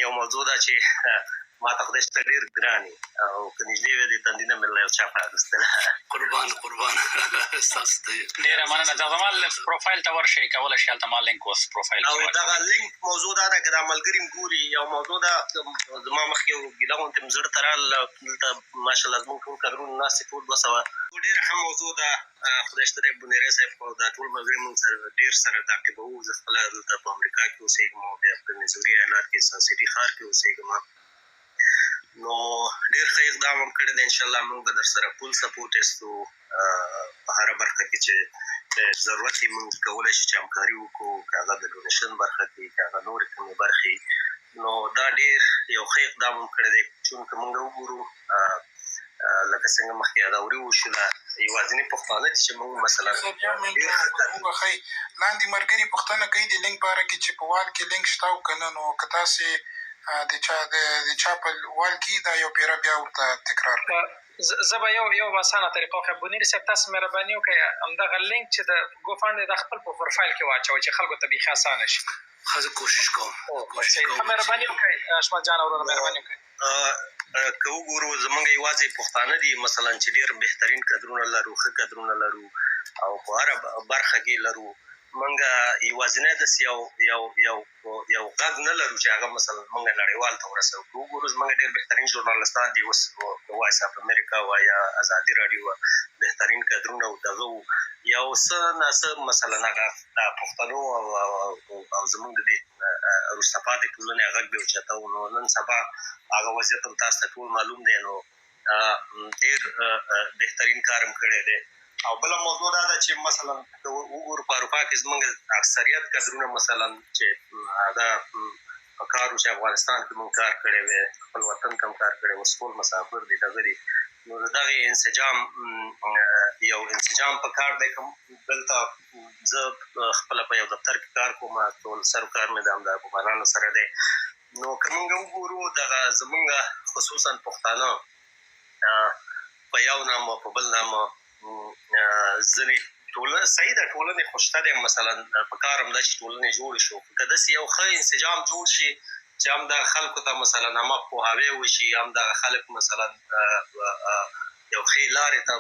یو موضوع ده چې ما ته خدای شته ډېر ګران او که نږدې وي د تندي نه مې له یو چا پرانستله. قربان ستاسو ته ډېره مننه. زما پروفایل ته ورشئ، کولی شئ هلته ما لینک اوس پروفایل او دغه لینک موضوع دا ده که دا ملګري م ګوري یو موضوع ده زما مخکې یو ګیله غوندې م زړه ته راغله دلته ماشاءالله زموږ ټول کادرونه ناست دي ټول 200 ډېره ښه موضوع ده. خدای شته دی بونیری صاحب او دا ټول ملګري مونږ سره ډېر سره تعقیبوو. زه خپله دلته په امریکا کې اوسېږم او بیا په میزوري ایالات کې سن سټي ښار کې اوسېږم. نو ډېر ښه اقدام هم کړی دی. انشاءالله موږ به در سره فول سپورټ یستو په هره برخه کې چې ضرورت یې موږ کولی شو چې همکاري وکړو، که هغه د ډونیشن برخه کې، که هغه نورې کومې برخې. نو دا ډېر یو ښه اقدام هم کړی دی. چونکې موږ وګورو لکه څنګه مخکې یادوري وشوله یوازیني پښتانه دي چې موږ مثلا وبخئ لاندې ملګري پوښتنه کوي د لینک په اړه کې چې په وال کې لینک شته او که نه، نو که تاسې د چا په وال کې دا یو پیره بیا ورته تکرار کړئ. زه به یو اسانه طریقه وښیم. بونیري صاحب تاسو مهرباني وکړئ همدغه لینک چې د ګوفانډ د خپل په پروفایل کې واچوئ چې خلکو ته بیخي اسانه شي. ښه زه کوشش کوم. مهرباني وکړئ اشمت جان وروره، مهرباني وکړئ. که وګورو زمونږ یوازې پښتانه دي مثلا چې ډېر بهترین کادرونه لرو، ښه کادرونه لرو او په هره برخه کې لرو. موږ یوازینی داسې یو غږ نه لرو چې هغه مثلا موږ نړیوال ته ورسوو. که وګورو زموږ ډېر بهترین ژورنالستان دي اوس د وایس اف امریکا و یا ازادي راډیو بهترین کادرونه او دغه یو څه ناڅه مثلا هغه د پښتنو او زموږ د دې وروسته پاتې ټولنې غږ به اوچتوو. نو نن سبا هغه وضعیت هم تاسو ته ټول معلوم دی. نو ډېر بهترین کار هم کړی دی. او بله موضوع دا ده چې مثلا که وګورو په اروپا کې زموږ اکثریت کادرونه مثلا چې هغه په کار و چې افغانستان کې مونږ کار کړی وی، خپل وطن کې هم کار کړی و، ټول مسافر دي دغه دي. نو د دغې انسجام یو انسجام په کار دی. که دلته زه خپله په یو دفتر کې کار کوم، ټول سر کار مې د همدا افغانانو سره دی. نو که مونږ وګورو دغه زمونږ خصوصا پښتانه په یو نامه په بل نامه ځینې ټولنه صحیح ده، ټولنې خوشته دی مثلا په کار همدا چې ټولنې جوړې شو. که داسې یو ښه انسجام جوړ شي چې همدغه خلکو ته مثلا همه پوهاوی وشي، همدغه خلک مثلا یو ښې لارې ته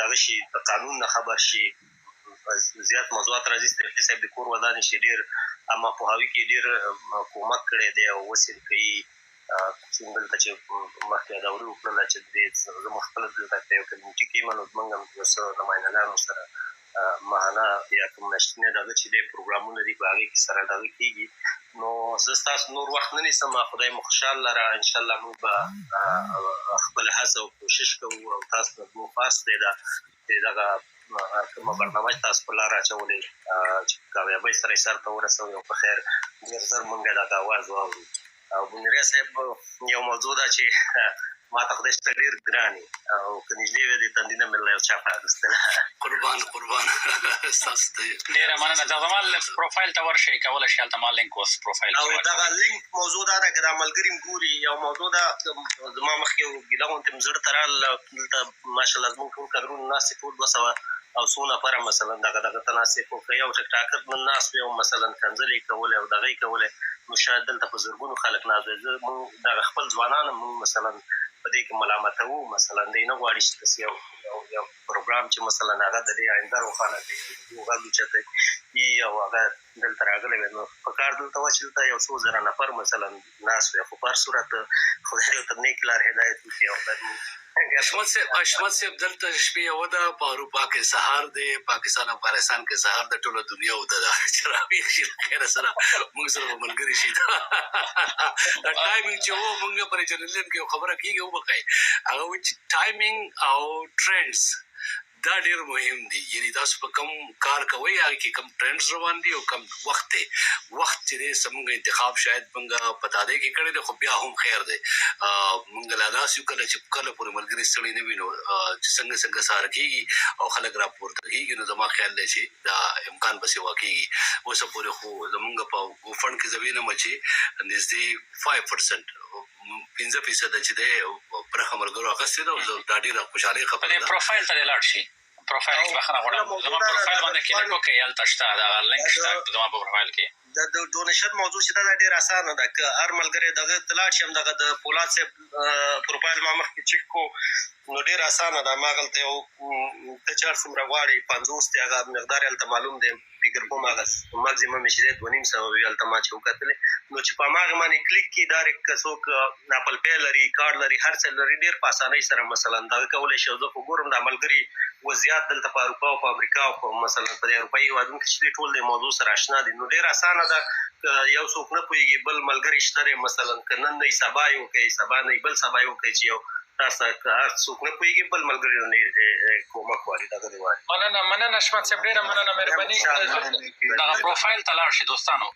دغه شي، د قانون نه خبر شي. زیات موضوعات راځي صدیقي صاحب د کور ودانې شي ډېر اما پوهاوي کې ډېر کومک کړی دی او اوس یې کوي. څومره دلته چې مخکې یادوري وکړله چې دې زموږ خپله دلته په یو کمیونټي کې یم، نو زموږ هم یو څه نمایندګانو سره ماهانه یا کوم میاشتنی دغه چې دی پروګرامونه دي په هغې کې سره دغه کېږي. نو زه ستاسو نور وخت نه نیسم، خدای مو خوشحال لره. انشاءالله موږ به خپله هڅه او کوشش کوو او تاسو ته زموږ پاس دی دا چې دغه کومه برنامه چې تاسو په لاره اچولې چې کامیابۍ سره یې سر ته ورسوئ او په خیر ډېر ژر موږ دغه اواز واورو. او بونیری صاحب یو موضوع ده چې ما ته خدای شته ډېر ګران او که نږدې وي د تندي نه مې له یو چا پرانستله. قربان ستاسو ته ډېره مننه. زما پروفایل ته ورشئ، کولی شئ هلته ما لینک اوس پروفایل او دغه لینک موضوع دا ده که دا ملګري م ګوري یو موضوع ده زما مخکې یو ګیله غوندې م زړه ته راغله دلته ماشاءالله زموږ ټول کادرونه ناست دي ټول 200 او څو نفره مثلا دغه ته ناست دي. خو که یو ټک ټاکر نن ناست وي او مثلا کنځلې یې کولې او دغه یې کولې، نو شاید دلته په زرګونو خلک ناست وي. موږ دغه خپل ځوانان موږ مثلا په دې کې ملامتوو. مثلا دی نه غواړي چې داسې یو پروګرام چې مثلا هغه د دې آینده روښانه کوي، یو غږ اوچتوي او هغه دلته راغلی وي. نو په کار دلته وه چې دلته یو څو زره نفر مثلا ناست وي. خو په هر صورت خدای ورته نیک لار هدایت وکړي. او اشمت صاحب دلته شپې یوه ده، په اروپا کې سهار دی، پاکستان افغانستان کې سهار ده، ټوله دنیا اوده ده. چې راویښ شي له خیره سره موږ سره به ملګري شي. دا ټایمینګ چې و موږ په جرنلزم کې یو خبره کېږي وبخئ، هغه وایي چې ټایمینګ او ټرینډز دا ډېر مهم دي. یعنې تاسو په کوم کار کوئ هغې کې کوم ټرینډز روان دي او کوم وخت دی. وخت چې دی زموږ انتخاب شاید موږ په تادۍ کې کړی دی، خو بیا هم خیر دی. موږ لا داسې یو کله چې کله پورې ملګري ستړي نه وي، نو چې څنګه سهار کېږي او خلک راپورته کېږي، نو زما خیال دی چې دا امکان به سیوا کېږي. اوسه پورې خو زموږ په ګوفنډ کې زه وینم چې نږدې 5% 5% چې دی برخه ملګرو اخیستې ده. دا ډېره خوشحالۍ خبره ده. پروفایل ته دې لاړ شي، پروفایل کې بخښنه غواړم زما پروفایل باندې کلیک وکړئ هلته شته دغه لینک شته زما په پروفایل کې د ډونیشن موضوع چې دا ډېر اسانه ده که هر ملګری دغه ته لاړ شي همدغه د پولاد صاحب پروفایل ما مخکې چک کړو نو ډېر اسانه ده هماغلته یو ته چې هر څومره غواړې 50 دی هغه مقدار هلته معلوم دی فکر کوم هغه ماکزیمم یې چې دی 2.5 وي هلته ما چې وکتلې نو چې په هماغې باندې کلیک کړي ډایرکټ که څوک اپل پی لري کارډ لري هر څه لري ډېر په اسانۍ سره مثلا دغه کولی شي زه خو ګورم دا ملګري وضعیات دلته په اروپا او په امریکا او په مثلا په دې اروپایي هېوادونو کې چې ټول د موضوع سره اشنا دي نو ډېر اسانه ده که یو څوک نه پوهېږي بل ملګری شته دی مثلا که نن نه سبا یې وکړئ سبا نه بل سبا یې وکړئ چې یو تاسو که هر څوک نه پوهېږي بل ملګري نه کومک غواړي دغه دې غواړي مننه اشمت صاحب ډېره مننه مهرباني دغه پروفایل ته لاړ شئ دوستانو